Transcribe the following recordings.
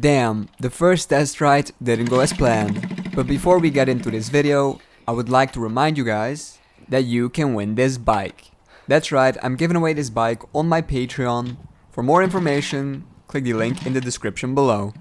Damn, the first test ride didn't go as planned. But before we get into this video, I would like to remind you guys that you can win this bike. That's right, I'm giving away this bike on my Patreon. For more information, click the link in the description below.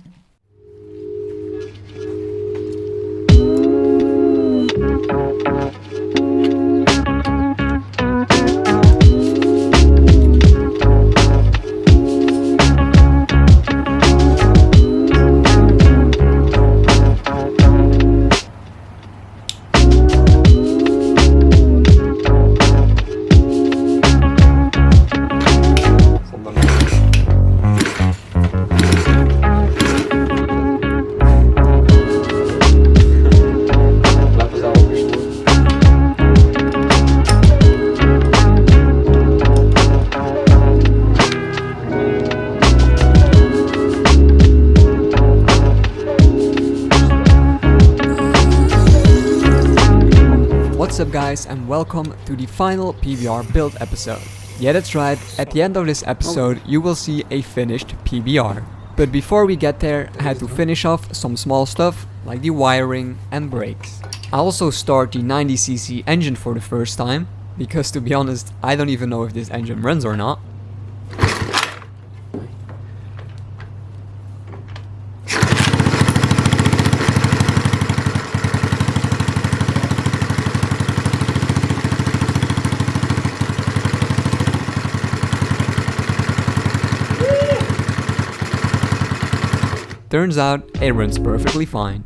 What's up guys, and welcome to the final PBR build episode. Yeah, that's right, at the end of this episode you will see a finished PBR. But before we get there, I had to finish off some small stuff like the wiring and brakes. I also start the 90cc engine for the first time, because to be honest, I don't even know if this engine runs or not. Turns out, it runs perfectly fine.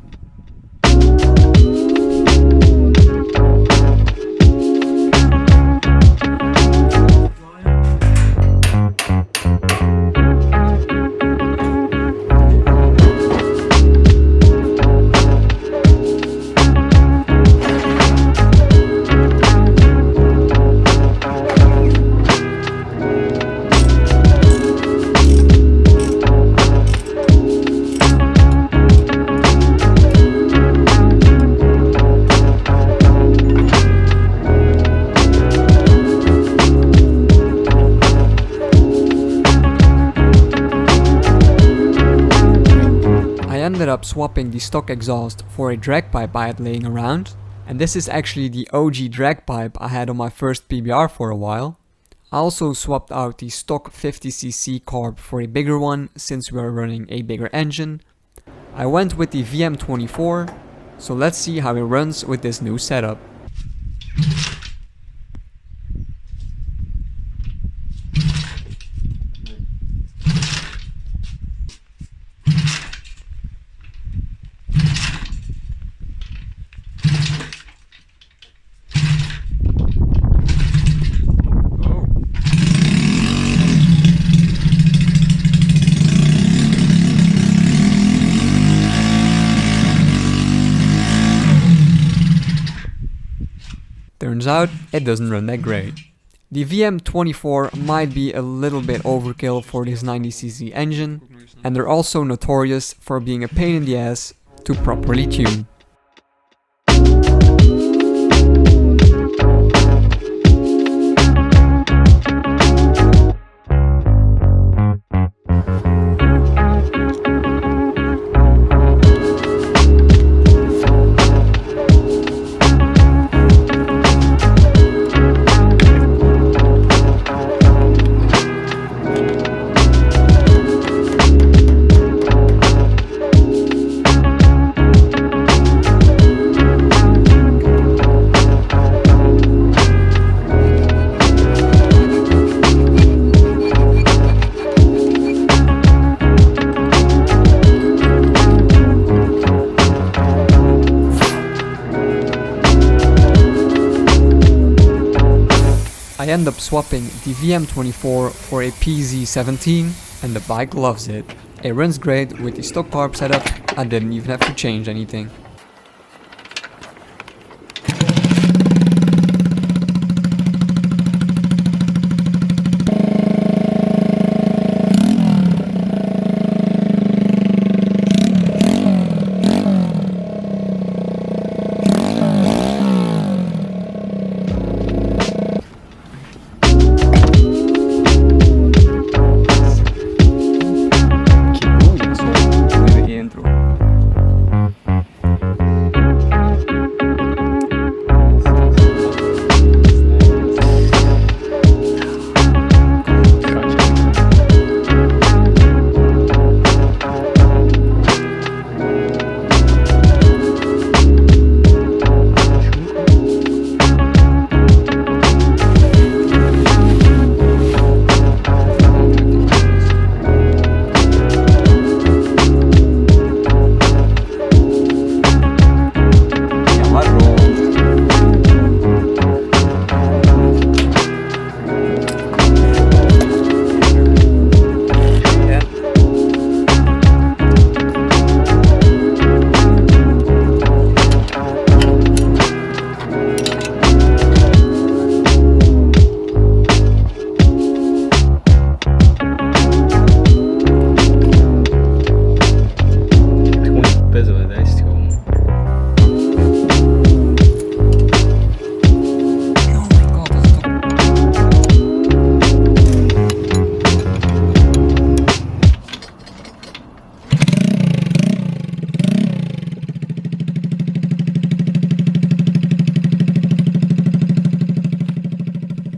Ended up swapping the stock exhaust for a drag pipe I had laying around, and this is actually the OG drag pipe I had on my first PBR for a while. I also swapped out the stock 50cc carb for a bigger one since we are running a bigger engine. I went with the VM24, so let's see how it runs with this new setup. Turns out, it doesn't run that great. The VM24 might be a little bit overkill for this 90cc engine, and they're also notorious for being a pain in the ass to properly tune. I end up swapping the VM24 for a PZ17 and the bike loves it. It runs great with the stock carb setup, I didn't even have to change anything.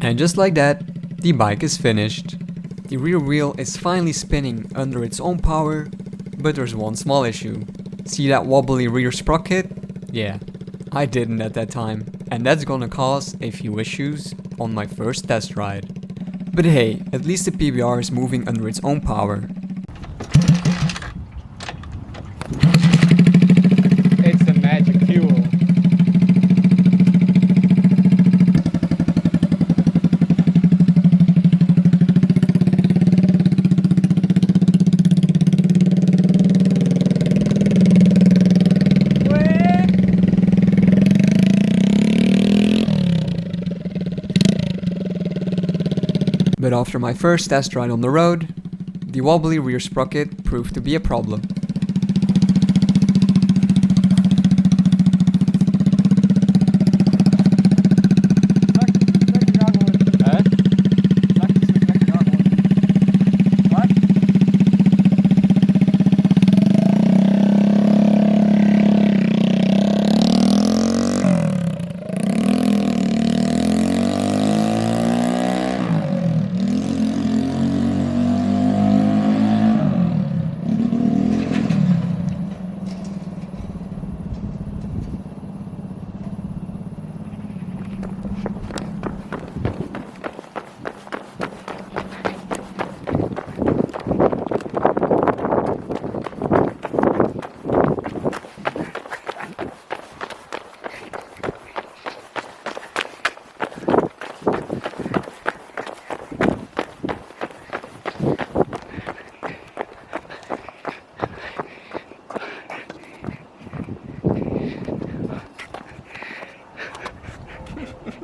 And just like that, the bike is finished. The rear wheel is finally spinning under its own power, but there's one small issue. See that wobbly rear sprocket? Yeah, I didn't at that time, and that's gonna cause a few issues on my first test ride. But hey, at least the PBR is moving under its own power. It's the magic fuel. But after my first test ride on the road, the wobbly rear sprocket proved to be a problem.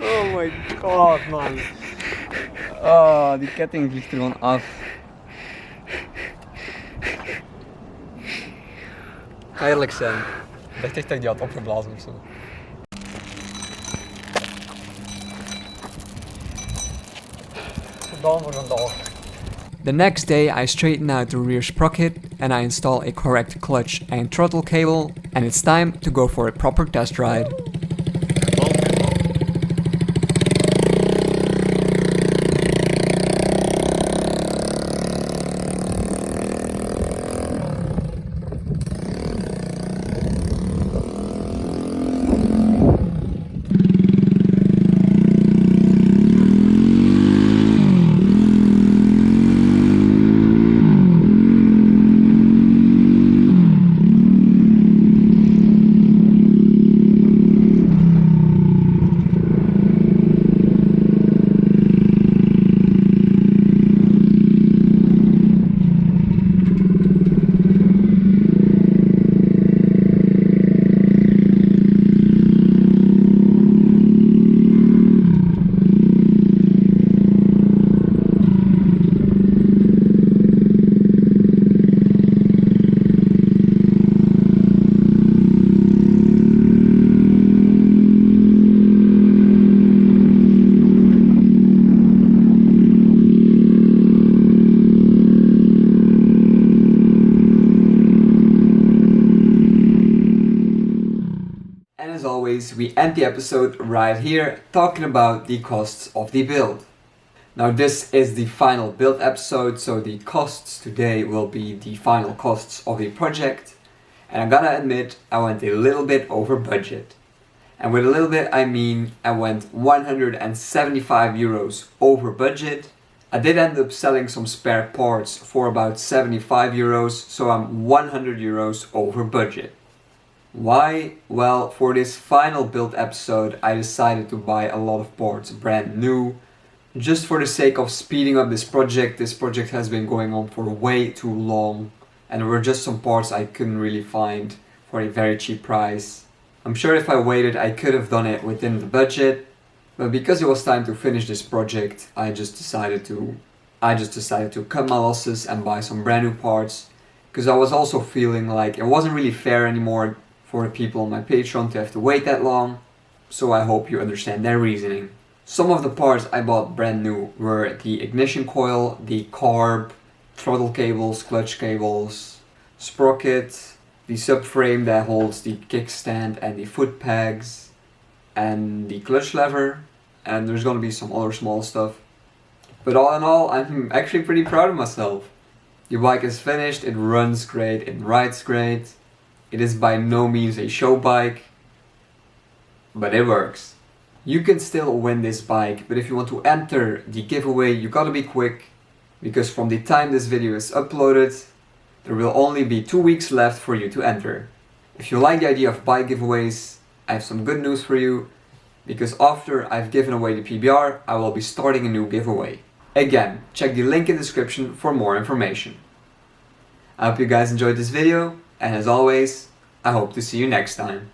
Oh my god, man. Oh, die ketting vliegt er gewoon af. Ga eerlijk zijn. Ik dacht echt dat ik die had opgeblazen ofzo. Gedaan voor vandaag. The next day I straighten out the rear sprocket and I install a correct clutch and throttle cable, and it's time to go for a proper test ride. And as always, we end the episode right here talking about the costs of the build. Now this is the final build episode, so the costs today will be the final costs of the project. And I gotta admit, I went a little bit over budget. And with a little bit, I mean I went 175 euros over budget. I did end up selling some spare parts for about 75 euros, so I'm 100 euros over budget. Why? Well, for this final build episode, I decided to buy a lot of parts brand new, just for the sake of speeding up this project. This project has been going on for way too long, and there were just some parts I couldn't really find for a very cheap price. I'm sure if I waited, I could have done it within the budget, but because it was time to finish this project, I just decided to cut my losses and buy some brand new parts, because I was also feeling like it wasn't really fair anymore for the people on my Patreon to have to wait that long, so I hope you understand their reasoning. Some of the parts I bought brand new were the ignition coil, the carb, throttle cables, clutch cables, sprocket, the subframe that holds the kickstand and the foot pegs, and the clutch lever. and there's gonna be some other small stuff. But all in all, I'm actually pretty proud of myself. The bike is finished, it runs great, it rides great. It is by no means a show bike, but it works. You can still win this bike, but if you want to enter the giveaway, you gotta be quick, because from the time this video is uploaded, there will only be 2 weeks left for you to enter. If you like the idea of bike giveaways, I have some good news for you, because after I've given away the PBR, I will be starting a new giveaway. Again, check the link in the description for more information. I hope you guys enjoyed this video, and as always, I hope to see you next time.